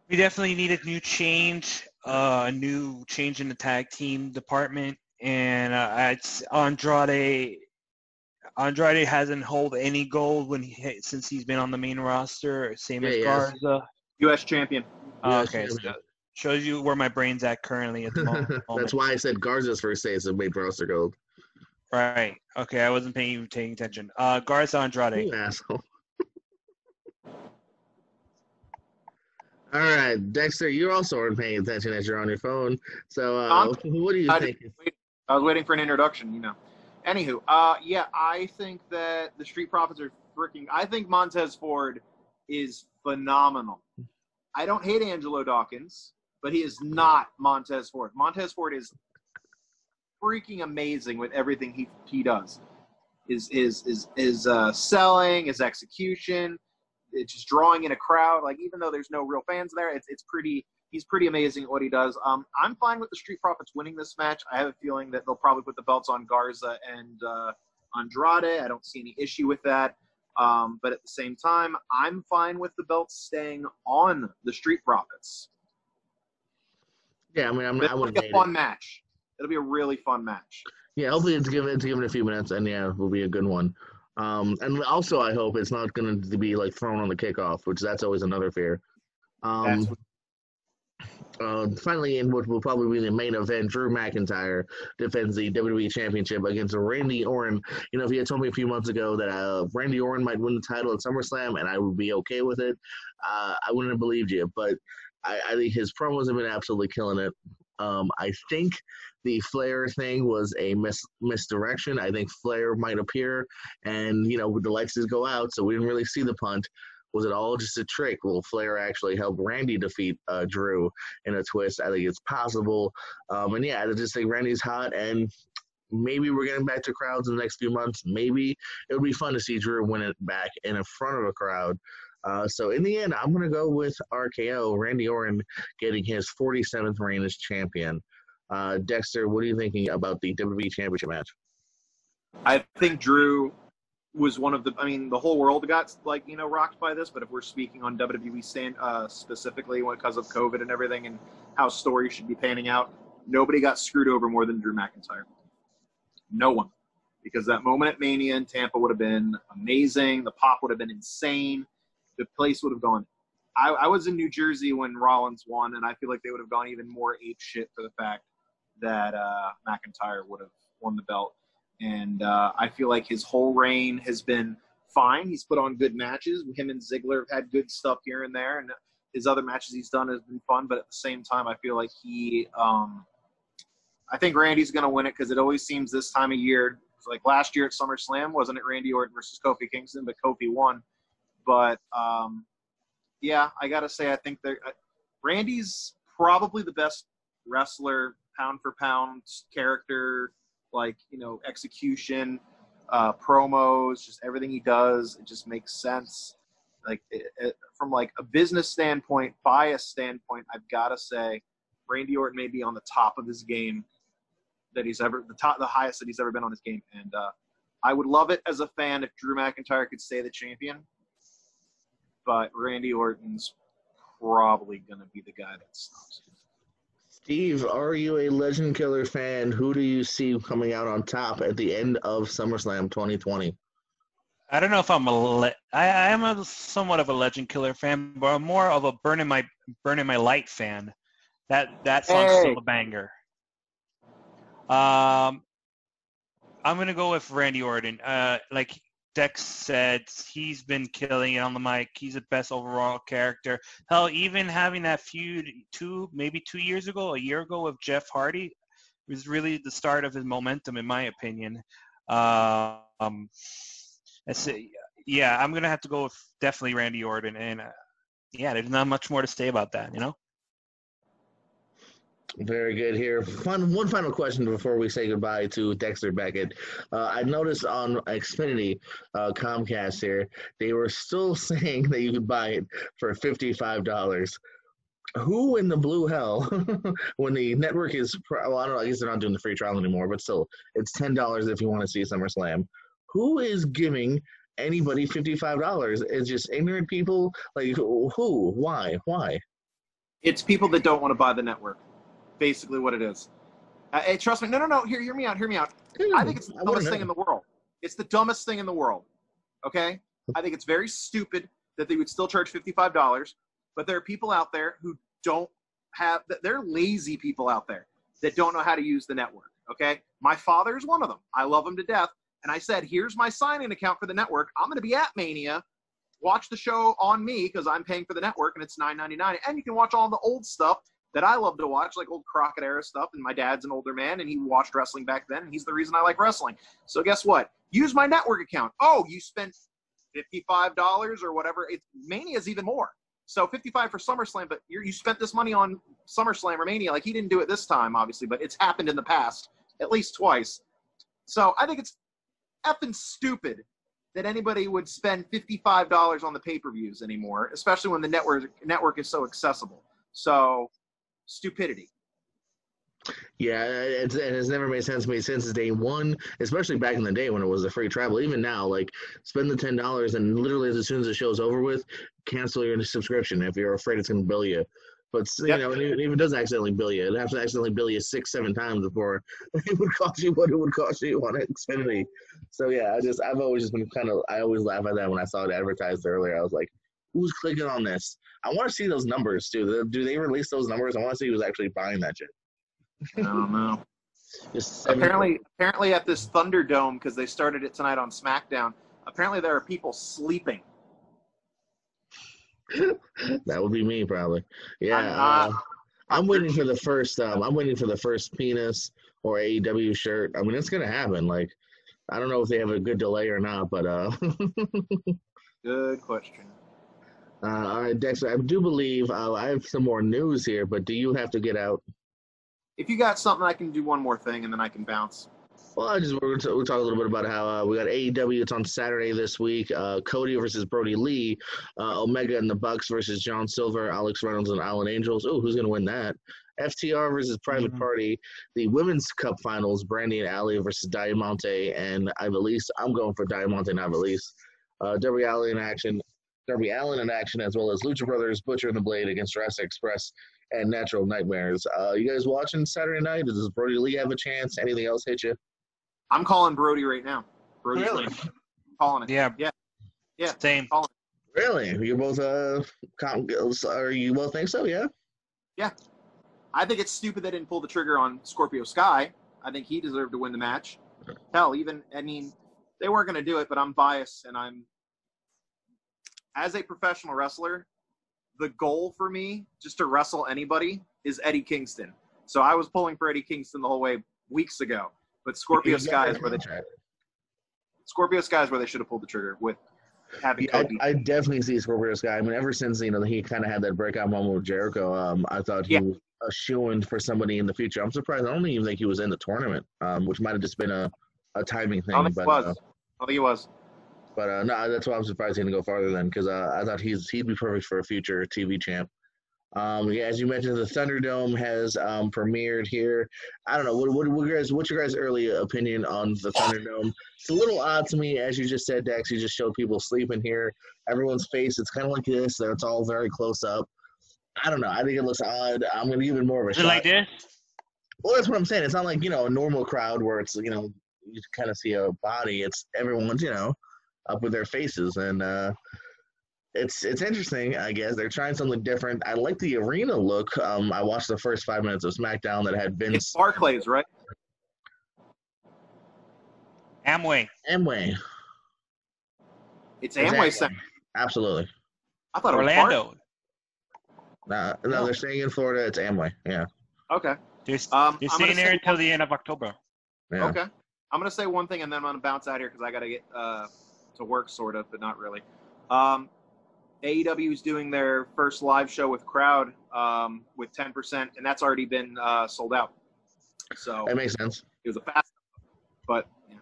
S2: We definitely need a new change in the tag team department, and Andrade hasn't held any gold since he's been on the main roster. Same as Garza.
S3: U.S. champion.
S2: Okay, so shows you where my brain's at currently at the moment.
S1: That's why I said Garza's first taste of main roster gold.
S2: Right. Okay, I wasn't paying attention. Garza Andrade.
S1: You asshole. All right, Dexter, you also aren't paying attention as you're on your phone. So what do you think?
S3: I was waiting for an introduction, Anywho, yeah, I think that the Street Profits are I think Montez Ford is phenomenal. I don't hate Angelo Dawkins. but he is not Montez Ford. Montez Ford is freaking amazing with everything he does. His selling, his execution, it's just drawing in a crowd. Like, even though there's no real fans there, he's pretty amazing at what he does. I'm fine with the Street Profits winning this match. I have a feeling that they'll probably put the belts on Garza and Andrade. I don't see any issue with that. But at the same time, I'm fine with the belts staying on the Street Profits.
S1: Yeah, I mean, I wouldn't
S3: hate it. It'll be a fun match. It'll be a really fun match.
S1: Yeah, hopefully it's given a few minutes, and yeah, it will be a good one. And also, I hope it's not going to be like thrown on the kickoff, which that's always another fear. Finally, in what will probably be the main event, Drew McIntyre defends the WWE Championship against Randy Orton. You know, if you had told me a few months ago that Randy Orton might win the title at SummerSlam and I would be okay with it, I wouldn't have believed you. But I think his promos have been absolutely killing it. I think the Flair thing was a misdirection. I think Flair might appear and, you know, the lights just go out, so we didn't really see the punt. Was it all just a trick? Will Flair actually help Randy defeat Drew in a twist? I think it's possible. And yeah, I just think Randy's hot, and maybe we're getting back to crowds in the next few months. Maybe it would be fun to see Drew win it back in front of a crowd. So in the end, I'm going to go with RKO, Randy Orton getting his 47th reign as champion. Dexter, what are you thinking about the WWE Championship match?
S3: I think Drew was one of the, I mean, the whole world got, like, you know, rocked by this, but if we're speaking on WWE specifically because of COVID and everything and how stories should be panning out, nobody got screwed over more than Drew McIntyre. No one. Because that moment at Mania in Tampa would have been amazing. The pop would have been insane. The place would have gone. I was in New Jersey when Rollins won, and I feel like they would have gone even more ape shit for the fact that McIntyre would have won the belt. And I feel like his whole reign has been fine. He's put on good matches. Him and Ziggler have had good stuff here and there, and his other matches he's done has been fun. But at the same time, I feel like I think Randy's going to win it because it always seems this time of year, like last year at SummerSlam, wasn't it Randy Orton versus Kofi Kingston, but Kofi won. But, yeah, I got to say, I think Randy's probably the best wrestler, pound for pound, character, like, you know, execution, promos, just everything he does. It just makes sense. Like, from like a business standpoint, bias standpoint, I've got to say Randy Orton may be on the top of his game that he's ever, the highest that he's ever been on his game. And I would love it as a fan if Drew McIntyre could stay the champion. But Randy Orton's probably going to be the guy that stops him.
S1: Steve, are you a Legend Killer fan? Who do you see coming out on top at the end of SummerSlam 2020?
S2: I don't know if I am somewhat of a Legend Killer fan, but I'm more of a Burning My Light fan. That song's still a banger. I'm gonna go with Randy Orton. Like Dex said, he's been killing it on the mic. He's the best overall character. Hell, even having that feud maybe 2 years ago, a year ago with Jeff Hardy was really the start of his momentum, in my opinion. Yeah, I'm gonna have to go with definitely Randy Orton, and yeah, there's not much more to say about that, you know.
S1: Very good here. One final question before we say goodbye to Dexter Beckett. I noticed on Xfinity, Comcast here, they were still saying that you could buy it for $55. Who in the blue hell, when the network is, well, I don't know, I guess they're not doing the free trial anymore, but still, it's $10 if you want to see SummerSlam. Who is giving anybody $55? It's just ignorant people? Like, who? Why?
S3: It's people that don't want to buy the network. Basically what it is. Hey, trust me. No. Hear me out. I think it's the dumbest thing in the world. It's the dumbest thing in the world. Okay? I think it's very stupid that they would still charge $55, but there are people out there who don't have – they're lazy people out there that don't know how to use the network. Okay? My father is one of them. I love him to death. And I said, here's my sign-in account for the network. I'm going to be at Mania. Watch the show on me because I'm paying for the network, and it's $9.99. And you can watch all the old stuff that I love to watch, like old Crockett era stuff. And my dad's an older man, and he watched wrestling back then, and he's the reason I like wrestling. So guess what? Use my network account. Oh, you spent $55 or whatever. Mania's even more. So $55 for SummerSlam, but you spent this money on SummerSlam or Mania. Like, he didn't do it this time, obviously, but it's happened in the past at least twice. So I think it's effing stupid that anybody would spend $55 on the pay-per-views anymore, especially when the network is so accessible. So, stupidity.
S1: Yeah, it has never made sense to me since day one, especially back in the day when it was a free travel. Even now, like, spend the $10 and literally as soon as the show's over with, cancel your subscription if you're afraid it's going to bill you. But, you know, even if it does accidentally bill you, it has to accidentally bill you 6-7 times before it would cost you what it would cost you on Xfinity. So, yeah, I've always just been I always laugh at that when I saw it advertised earlier. I was like, who's clicking on this? I want to see those numbers, too. Do they release those numbers? I want to see who's actually buying that shit.
S3: I don't know. Apparently at this Thunderdome, because they started it tonight on SmackDown, apparently there are people sleeping.
S1: That would be me, probably. Yeah, I'm waiting for the first. I'm waiting for the first penis or AEW shirt. I mean, it's gonna happen. Like, I don't know if they have a good delay or not, but
S3: Good question.
S1: All right, Dexter. I do believe I have some more news here, but do you have to get out?
S3: If you got something, I can do one more thing, and then I can bounce.
S1: Well, we'll talk a little bit about how we got AEW. It's on Saturday this week. Cody versus Brody Lee. Omega and the Bucks versus John Silver, Alex Reynolds, and Alan Angels. Oh, who's going to win that? FTR versus Private Party. The Women's Cup Finals, Brandy and Allie versus Diamante and Ivelisse. I'm going for Diamante and Ivelisse. Darby Allin in action, as well as Lucha Brothers, Butcher and the Blade against Jurassic Express and Natural Nightmares. You guys watching Saturday night? Does Brody Lee have a chance? Anything else hit you?
S3: I'm calling Brody right now. Brody's
S1: really?
S3: Calling it.
S2: Yeah. Same.
S3: Calling it.
S1: Really? You're both are you both think so? Yeah.
S3: Yeah. I think it's stupid they didn't pull the trigger on Scorpio Sky. I think he deserved to win the match. Hell, they weren't going to do it, but I'm biased, and as a professional wrestler, the goal for me, just to wrestle anybody, is Eddie Kingston. So I was pulling for Eddie Kingston the whole way weeks ago. But Scorpio Sky is where they should have pulled the trigger with having Cody.
S1: I definitely see Scorpio Sky. I mean, ever since he kind of had that breakout moment with Jericho, I thought he was a shoo-in for somebody in the future. I'm surprised. I don't even think he was in the tournament, which might have just been a timing thing.
S3: I don't think he was.
S1: But no, that's why I'm surprised he didn't go farther then, because I thought he'd be perfect for a future TV champ. As you mentioned, the Thunderdome has premiered here. I don't know. What's your guys' early opinion on the Thunderdome? It's a little odd to me, as you just said, Dex. You just showed people sleeping here. Everyone's face, it's kind of like this. It's all very close up. I don't know. I think it looks odd. I'm going to give it more of a shot.
S2: Like this? Well,
S1: that's what I'm saying. It's not like, a normal crowd where it's, you kind of see a body. It's everyone's, up with their faces. And it's interesting, I guess. They're trying something different. I like the arena look. I watched the first 5 minutes of SmackDown that had Vince.
S3: It's Barclays, right?
S2: Amway.
S3: It's Amway Center.
S1: Absolutely.
S3: I thought
S2: Orlando.
S1: No, they're staying in Florida. It's Amway. Yeah.
S3: Okay.
S2: They're staying there until the end of October.
S1: Yeah.
S3: Okay. I'm going to say one thing, and then I'm going to bounce out here because I got to get to work, sort of, but not really. AEW is doing their first live show with crowd with 10%, and that's already been sold out. So
S1: that makes sense.
S3: It was a fast, but yeah.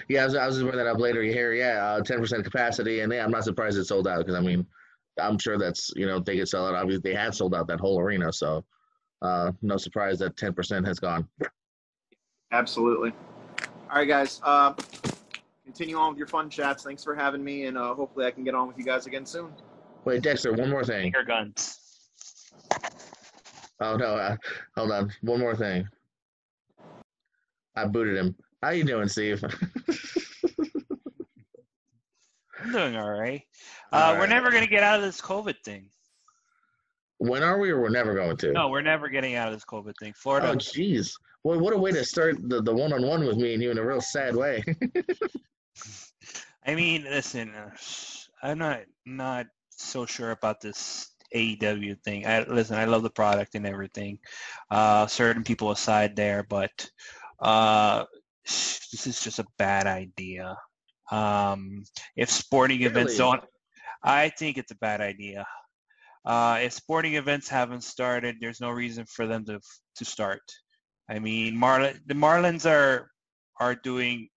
S1: Yeah, I was just bringing that up later here. Yeah, 10% capacity, and I'm not surprised it sold out because I'm sure that's they could sell it. Obviously, they have sold out that whole arena, so no surprise that 10% has gone.
S3: Absolutely. All right, guys. Continue on with your fun chats. Thanks for having me, and hopefully I can get on with you guys again soon.
S1: Wait, Dexter, one more thing.
S2: Finger guns.
S1: Oh, no. Hold on. One more thing. I booted him. How you doing, Steve?
S2: I'm doing all right. We're never going to get out of this COVID thing.
S1: When are we, or we're never going to?
S2: No, we're never getting out of this COVID thing. Florida.
S1: Oh, jeez. Well, what a way to start the one-on-one with me and you in a real sad way.
S2: I mean, listen, I'm not so sure about this AEW thing. I love the product and everything. Certain people aside there, but this is just a bad idea. If sporting events don't, I think it's a bad idea. If sporting events haven't started, there's no reason for them to start. I mean, the Marlins are doing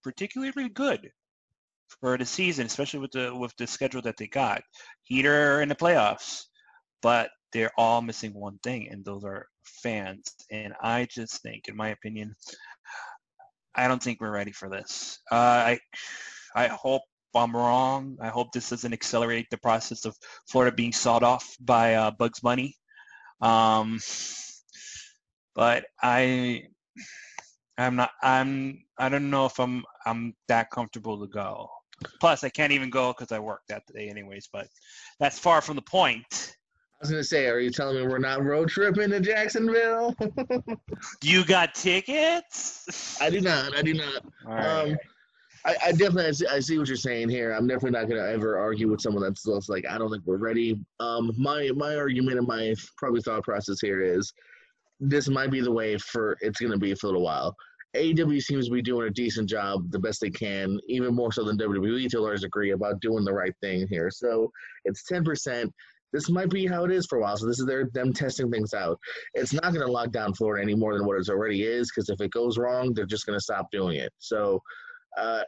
S2: particularly good for the season, especially with the schedule that they got. Heater in the playoffs, but they're all missing one thing, and those are fans. And I just think, in my opinion, I don't think we're ready for this. I hope I'm wrong. I hope this doesn't accelerate the process of Florida being sawed off by Bugs Bunny. But I'm not. I don't know if I'm that comfortable to go. Plus, I can't even go because I work that day anyways. But that's far from the point.
S1: I was gonna say, are you telling me we're not road tripping to Jacksonville?
S2: You got tickets?
S1: I do not. I do not.
S2: All right.
S1: I definitely I see what you're saying here. I'm definitely not gonna ever argue with someone that's like, I don't think we're ready. My argument and my probably thought process here is this might be the way for it's gonna be for a little while. AEW seems to be doing a decent job, the best they can, even more so than WWE to a large degree about doing the right thing here. So it's 10%. This might be how it is for a while. So this is them testing things out. It's not going to lock down Florida any more than what it already is, because if it goes wrong, they're just going to stop doing it. So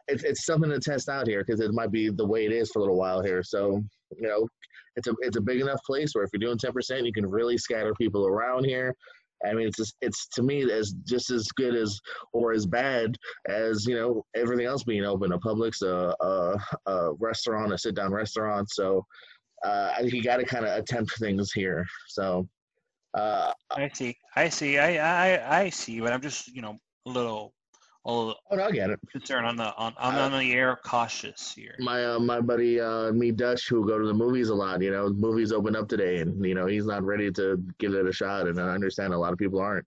S1: it's something to test out here, because it might be the way it is for a little while here. So, it's a big enough place where if you're doing 10%, you can really scatter people around here. I mean, it's to me as just as good as or as bad as everything else being open. A Publix, a restaurant, a sit down restaurant. So I think you got to kind of attempt things here. So
S2: I see. I see. But I'm just a little
S1: oh, no, I get it.
S2: concerned on the air cautious here.
S1: My buddy me Dutch, who go to the movies a lot. Movies open up today, and he's not ready to give it a shot. And I understand a lot of people aren't.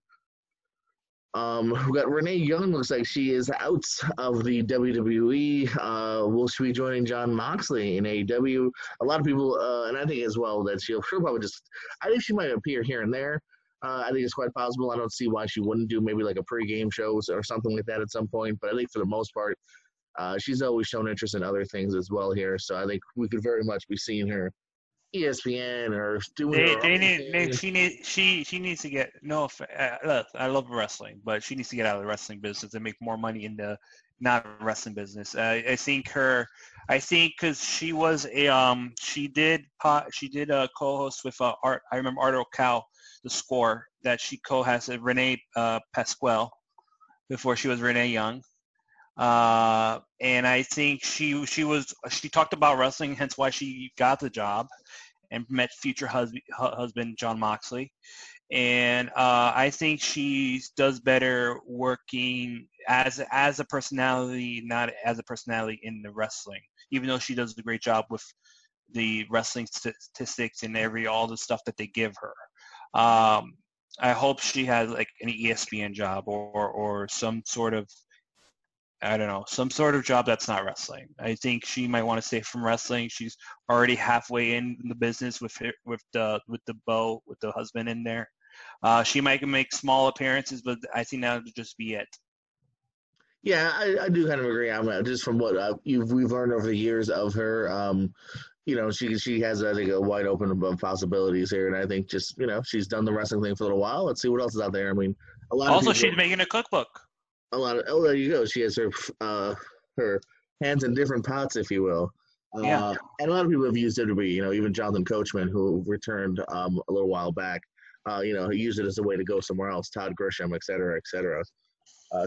S1: We've got Renee Young. Looks like she is out of the WWE. Will she be joining John Moxley in AEW? A lot of people, and I think as well that she'll probably just. I think she might appear here and there. I think it's quite possible. I don't see why she wouldn't do maybe like a pre-game show or something like that at some point. But I think for the most part, she's always shown interest in other things as well here. So I think we could very much be seeing her ESPN or doing.
S2: She needs to get look, I love wrestling, but she needs to get out of the wrestling business and make more money in the not wrestling business. I think because she was she did a co-host with Art. I remember Art O'Cal, the Score, that she co-hosted Renee Pasquale before she was Renee Young. And I think she talked about wrestling, hence why she got the job and met future husband John Moxley. And I think she does better working as a personality, not as a personality in the wrestling, even though she does a great job with the wrestling statistics and all the stuff that they give her. I hope she has like an ESPN job or some sort of, I don't know, some sort of job that's not wrestling. I think she might want to stay from wrestling. She's already halfway in the business with the husband in there. She might make small appearances, but I think that would just be it.
S1: Yeah, I do kind of agree on that. Just from what we've learned over the years of her, she has, I think, a wide open of possibilities here, and I think just she's done the wrestling thing for a little while. Let's see what else is out there. I mean, a lot. Also,
S2: she's making a cookbook.
S1: There you go. She has her hands in different pots, if you will.
S2: Yeah.
S1: And a lot of people have used it to be, even Jonathan Coachman, who returned a little while back. He used it as a way to go somewhere else. Todd Grisham, et cetera, et cetera.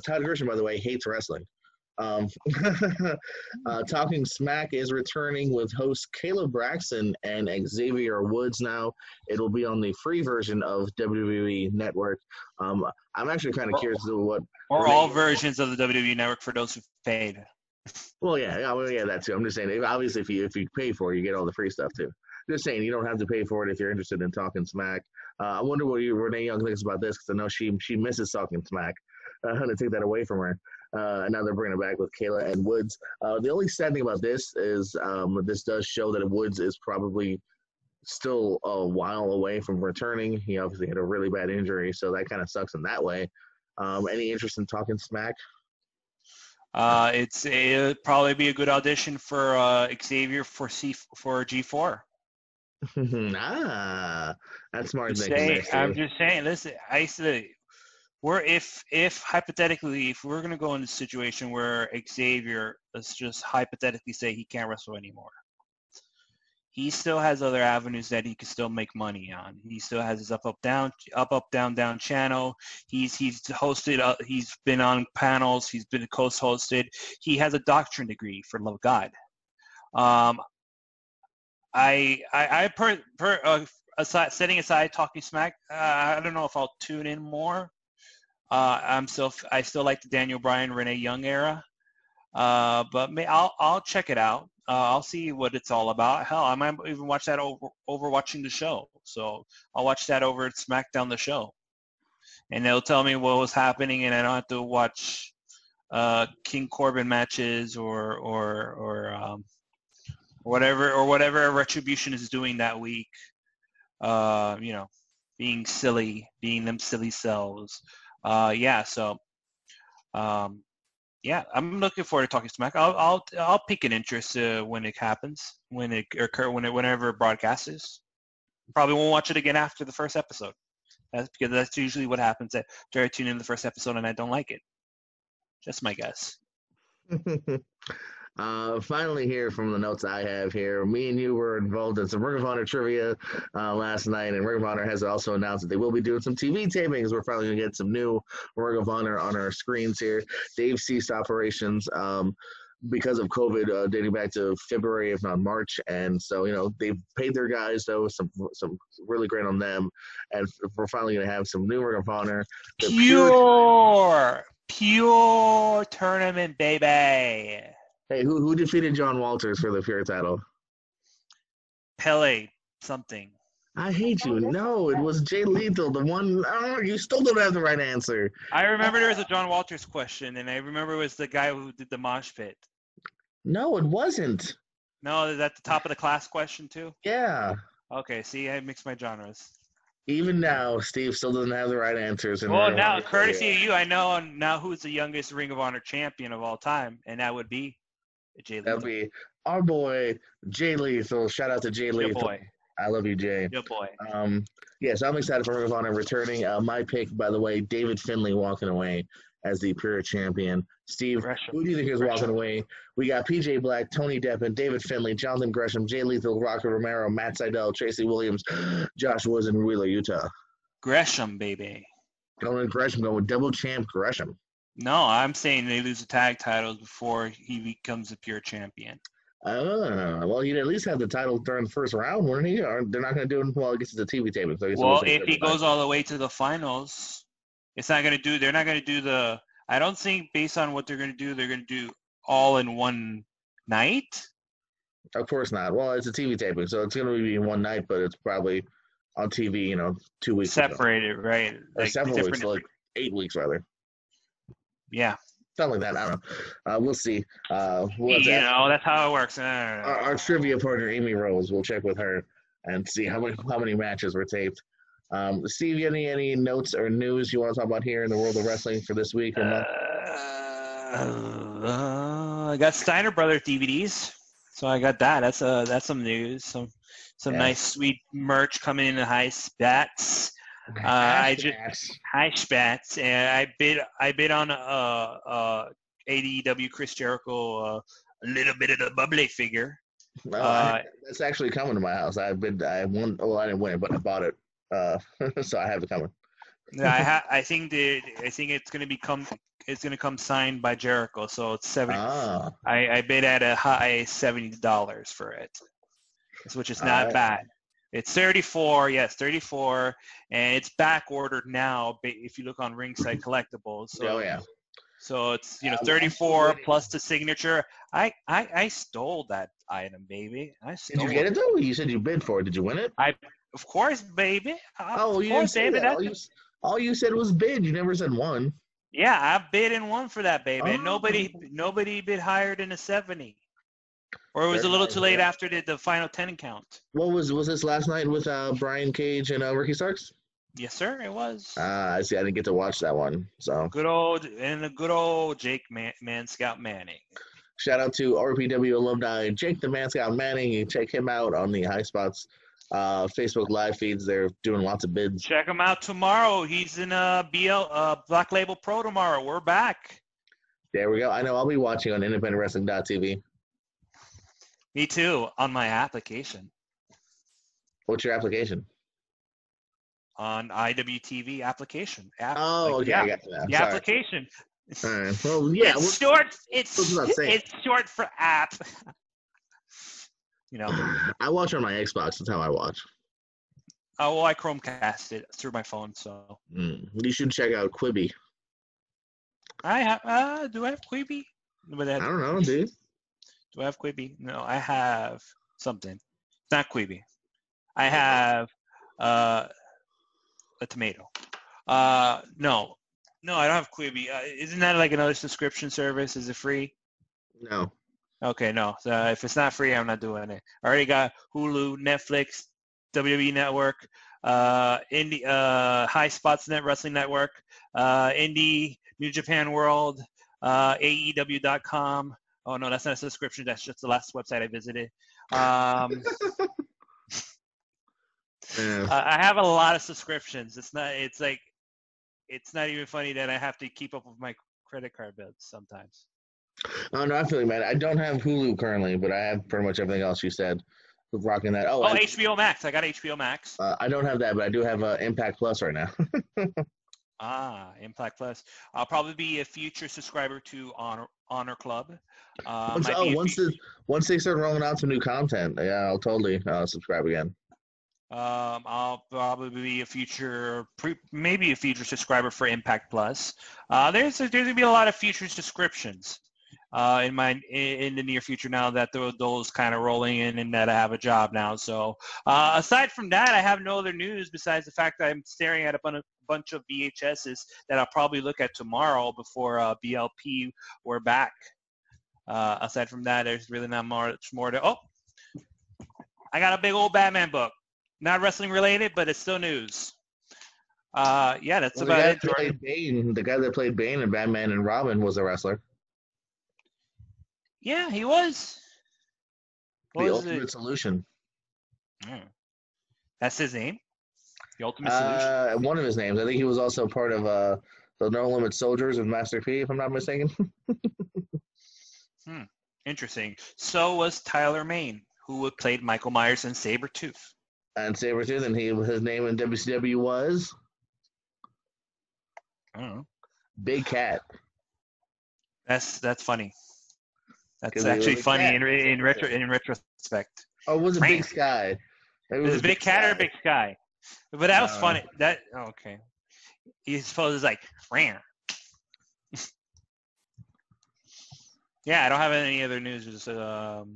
S1: Todd Grisham, by the way, hates wrestling. Talking Smack is returning with hosts Caleb Braxton and Xavier Woods now. It'll be on the free version of WWE Network. I'm actually kind of curious to what.
S2: Or all versions of the WWE Network for those who paid.
S1: Well, yeah, that too. I'm just saying, obviously, if you pay for it, you get all the free stuff too. Just saying, you don't have to pay for it if you're interested in Talking Smack. I wonder what Renee Young thinks about this, because I know she misses Talking Smack. To take that away from her. And now they're bringing it back with Kayla and Woods. The only sad thing about this is this does show that Woods is probably still a while away from returning. He obviously had a really bad injury, so that kind of sucks in that way. Any interest in Talking Smack?
S2: It'd probably be a good audition for Xavier for G4.
S1: That's smart
S2: Just
S1: thinking
S2: say,
S1: there,
S2: I'm
S1: Steve.
S2: just saying. Listen, I say we're if hypothetically if we're gonna go in a situation where Xavier, let's just hypothetically say he can't wrestle anymore. He still has other avenues that he can still make money on. He still has his up down down channel. He's hosted. He's been on panels. He's been co-hosted. He has a doctorate degree, for love of God. Um, setting aside talking smack, I don't know if I'll tune in more. I still like the Daniel Bryan, Renee Young era. But I'll check it out. I'll see what it's all about. Hell, I might even watch that over watching the show. So I'll watch that over at SmackDown the show, and they'll tell me what was happening, and I don't have to watch King Corbin matches or whatever Retribution is doing that week. Being silly, being them silly selves. Yeah. So. Yeah, I'm looking forward to talking smack. I'll pick an interest when it happens, whenever it broadcasts. Probably won't watch it again after the first episode. That's because that's usually what happens after I tune in the first episode and I don't like it. Just my guess.
S1: Finally, here from the notes I have here, me and you were involved in some Ring of Honor trivia last night, and Ring of Honor has also announced that they will be doing some TV tapings. We're finally going to get some new Ring of Honor on our screens here. They've ceased operations because of COVID, dating back to February, if not March, and so they've paid their guys though some really great on them, and we're finally going to have some new Ring of Honor.
S2: Pure tournament, baby.
S1: Hey, who defeated John Walters for the Pure title?
S2: Pele something.
S1: I hate you. No, it was Jay Lethal, the one. Oh, you still don't have the right answer.
S2: I remember there was a John Walters question, and I remember it was the guy who did the mosh pit.
S1: No, it wasn't.
S2: No, is that the top of the class question too?
S1: Yeah.
S2: Okay, see, I mixed my genres.
S1: Even now, Steve still doesn't have the right answers.
S2: Well, now, courtesy of you, I know now who's the youngest Ring of Honor champion of all time, and that would be Jay Lethal.
S1: That would be our boy, Jay Lethal. Shout out to Jay Lethal.
S2: Your boy.
S1: I love you, Jay.
S2: Your boy.
S1: Yes, I'm excited for Ring of Honor returning. My pick, by the way, David Finlay walking away as the Pure champion. Steve, who do you think is walking away? We got PJ Black, Tony Deppen, David Finlay, Jonathan Gresham, Jay Lethal, Rocky Romero, Matt Sydal, Tracy Williams, Josh Woods, and Wheeler Utah.
S2: Gresham, baby.
S1: Going with Gresham, going with double champ Gresham.
S2: No, I'm saying they lose the tag titles before he becomes a Pure champion.
S1: Well, he'd at least have the title during the first round, wouldn't he? Or they're not going to do it while it gets to the TV taping. So
S2: well, if he goes all the way to the finals, it's not going to do. They're not going to do the. I don't think based on what they're going to do all in one night.
S1: Of course not. Well, it's a TV taping, so it's going to be in one night, but it's probably on TV. 2 weeks
S2: separated, right?
S1: Like 7 weeks, like 8 weeks rather.
S2: Yeah.
S1: Something like that. I don't know. We'll see.
S2: That's how it works.
S1: Our trivia partner, Amy Rose, we'll check with her and see how many matches were taped. Steve, any notes or news you want to talk about here in the world of wrestling for this week or month?
S2: I got Steiner Brothers DVDs, so I got that. That's some news. Some nice sweet merch coming in the high spats. High spats, and I bid on AEW Chris Jericho a little bit of the bubbly figure.
S1: No, that's actually coming to my house. I won. Well, I didn't win it, but I bought it. So I have it coming.
S2: Yeah, I think it's going to come signed by Jericho. So it's $70. I bid at a high $70 for it, which is not bad. It's 34, yes, 34, and it's back ordered now. If you look on Ringside Collectibles, so so it's 34 plus the signature. I stole that item, baby.
S1: Did you get it though? You said you bid for it. Did you win it?
S2: Of course, baby.
S1: You didn't say that. All you said was bid. You never said won.
S2: Yeah, I bid and won for that, baby. And nobody bid higher than a 70. Or it was a little too late after the final 10 count. What
S1: was this last night with Brian Cage and Ricky Starks?
S2: Yes, sir, it was.
S1: I see. I didn't get to watch that one. So
S2: good old Jake Man Scout Manning.
S1: Shout out to RPW alumni Jake the Man Scout Manning. You check him out on the High Spots Facebook live feeds. They're doing lots of bids.
S2: Check him out tomorrow. He's in Black Label Pro tomorrow. We're back.
S1: There we go. I know I'll be watching on independentwrestling.tv.
S2: Me too, on my application.
S1: What's your application?
S2: On IWTV application.
S1: Okay,
S2: yeah.
S1: I got you now.
S2: The
S1: Sorry.
S2: application.
S1: All right. Well, yeah.
S2: It's short.
S1: what was I saying?
S2: It's short for app.
S1: I watch on my Xbox. That's how I watch.
S2: Oh, well, I Chromecast it through my phone, so.
S1: You should check out Quibi.
S2: I have. Do I have Quibi?
S1: I don't know, dude.
S2: Do I have Quibi? No, I have something. It's not Quibi. I have a tomato. No, I don't have Quibi. Isn't that like another subscription service? Is it free?
S1: No.
S2: Okay, no. So if it's not free, I'm not doing it. I already got Hulu, Netflix, WWE Network, Indie, High Spots Net Wrestling Network, Indie, New Japan World, AEW.com. Oh no, that's not a subscription. That's just the last website I visited.
S1: Yeah.
S2: I have a lot of subscriptions. It's not even funny that I have to keep up with my credit card bills sometimes.
S1: Oh no, I feel like, man. I don't have Hulu currently, but I have pretty much everything else you said. Rocking that. Oh,
S2: HBO Max. I got HBO Max.
S1: I don't have that, but I do have Impact Plus right now.
S2: Impact Plus. I'll probably be a future subscriber to Honor Club.
S1: Once they start rolling out some new content, yeah, I'll totally subscribe again.
S2: I'll probably be maybe a future subscriber for Impact Plus. There's gonna be a lot of future subscriptions in the near future now that those kind of rolling in and that I have a job now. So aside from that, I have no other news besides the fact that I'm staring at a bunch of VHSs that I'll probably look at tomorrow before BLP. We're back. Aside from that, there's really not much more to. Oh, I got a big old Batman book. Not wrestling related, but it's still news. That's about it.
S1: The guy that played Bane in Batman and Robin was a wrestler.
S2: Yeah, he was.
S1: The Ultimate Solution.
S2: That's his name? The Ultimate Solution?
S1: One of his names. I think he was also part of the No Limit Soldiers of Master P, if I'm not mistaken.
S2: Interesting. So was Tyler Mane, who played Michael Myers in Sabretooth.
S1: And Sabretooth, and his name in WCW was?
S2: I don't know.
S1: Big Cat.
S2: That's funny. That's actually funny in retrospect.
S1: Oh, it was a Big Sky.
S2: It was a Big Cat or a Big Sky. But that was funny. Okay. He supposes like Fran. Yeah, I don't have any other news. Just
S1: sorry.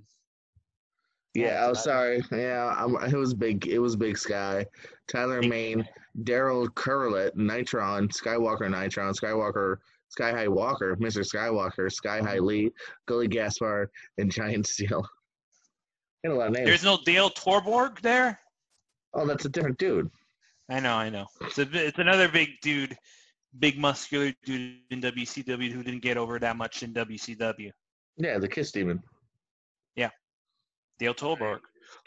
S1: Yeah, it was big. It was Big Sky. Tyler Mane, Daryl Curlett, Nitron, Skywalker Nitron, Sky High Walker, Mr. Skywalker, Sky High Lee, Gully Gaspar, and Giant Steel. A lot of names.
S2: There's no Dale Torborg there?
S1: Oh, that's a different dude.
S2: I know. It's another big dude, big muscular dude in WCW who didn't get over that much in WCW.
S1: Yeah, the Kiss Demon.
S2: Yeah, Dale Torborg,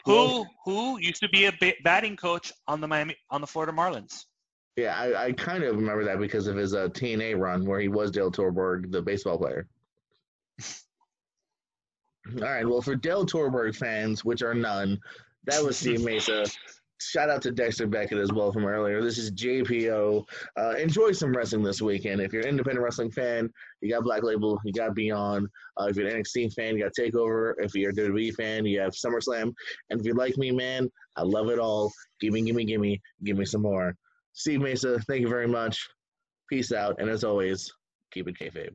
S2: who used to be a batting coach on the Florida Marlins.
S1: Yeah, I kind of remember that because of his TNA run where he was Dale Torborg, the baseball player. All right, well, for Dale Torborg fans, which are none, that was Steve Mesa. Shout out to Dexter Beckett as well from earlier. This is JPO. Enjoy some wrestling this weekend. If you're an independent wrestling fan, you got Black Label, you got Beyond. If you're an NXT fan, you got Takeover. If you're a WWE fan, you have SummerSlam. And if you're like me, man, I love it all. Give me some more. Steve Mesa, thank you very much. Peace out. And as always, keep it kayfabe.